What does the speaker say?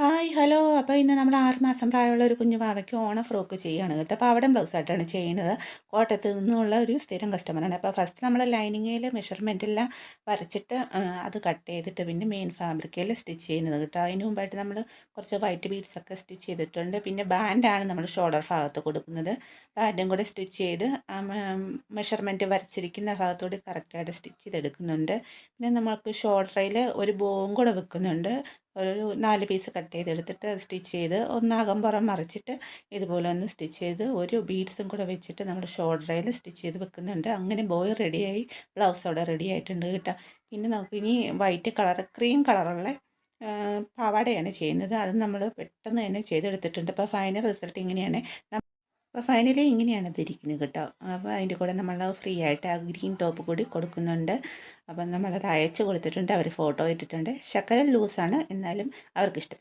Hi hello. അപ്പോൾ ഇന്ന് നമ്മൾ 6 മാസം പ്രായമുള്ള ഒരു കുഞ്ഞു വാവയ്ക്ക് ഓണം ഫ്രോക്ക് ചെയ്യുകയാണ് കേട്ടോ. അപ്പോൾ അവിടെ ബ്ലൗസായിട്ടാണ് ചെയ്യുന്നത്. കോട്ടയത്ത് നിന്നുള്ള ഒരു സ്ഥിരം കസ്റ്റമറാണ്. അപ്പോൾ ഫസ്റ്റ് നമ്മൾ ലൈനിങ്ങിൽ മെഷർമെൻ്റ് എല്ലാം വരച്ചിട്ട് അത് കട്ട് ചെയ്തിട്ട് പിന്നെ മെയിൻ ഫാബ്രിക്കയിൽ സ്റ്റിച്ച് ചെയ്യുന്നത് കേട്ടോ. അതിന് മുമ്പായിട്ട് നമ്മൾ കുറച്ച് വൈറ്റ് ബീഡ്സ് ഒക്കെ സ്റ്റിച്ച് ചെയ്തിട്ടുണ്ട്. പിന്നെ ബാൻഡാണ് നമ്മൾ ഷോൾഡർ ഭാഗത്ത് കൊടുക്കുന്നത്. ബാൻഡും കൂടെ സ്റ്റിച്ച് ചെയ്ത് മെഷർമെൻറ്റ് വരച്ചിരിക്കുന്ന ഭാഗത്തോട് കറക്റ്റായിട്ട് സ്റ്റിച്ച് ചെയ്തെടുക്കുന്നുണ്ട്. പിന്നെ നമുക്ക് ഷോൾഡറിൽ ഒരു ബോവും കൂടെ വെക്കുന്നുണ്ട്. ഒരു 4 പീസ് കട്ട് ചെയ്തെടുത്തിട്ട് സ്റ്റിച്ച് ചെയ്ത് ഒന്നകം പുറം മറിച്ചിട്ട് ഇതുപോലെ ഒന്ന് സ്റ്റിച്ച് ചെയ്ത് ഒരു ബീഡ്സും കൂടെ വെച്ചിട്ട് നമ്മൾ ഷോൾഡറിൽ സ്റ്റിച്ച് ചെയ്ത് വെക്കുന്നുണ്ട്. അങ്ങനെ ബോയ് റെഡിയായി, ബ്ലൗസ് അവിടെ റെഡി ആയിട്ടുണ്ട് കേട്ടോ. പിന്നെ നമുക്കിനി വൈറ്റ് കളർ ക്രീം കളറുള്ള പാവാടയാണ് ചെയ്യുന്നത്. അത് നമ്മൾ പെട്ടെന്ന് തന്നെ ചെയ്തെടുത്തിട്ടുണ്ട്. അപ്പോൾ ഫൈനൽ റിസൾട്ട് ഇങ്ങനെയാണ്. അപ്പോൾ ഫൈനലി ഇങ്ങനെയാണ് ഇതിരിക്കുന്നത് കേട്ടോ. അപ്പോൾ അതിൻ്റെ കൂടെ നമ്മൾ ഫ്രീ ആയിട്ട് ആ ഗ്രീൻ ടോപ്പ് കൂടി കൊടുക്കുന്നുണ്ട്. അപ്പം നമ്മളത് അയച്ചു കൊടുത്തിട്ടുണ്ട്. അവർ ഫോട്ടോ ഇട്ടിട്ടുണ്ട്. ശകലം ലൂസാണ്, എന്നാലും അവർക്കിഷ്ടം.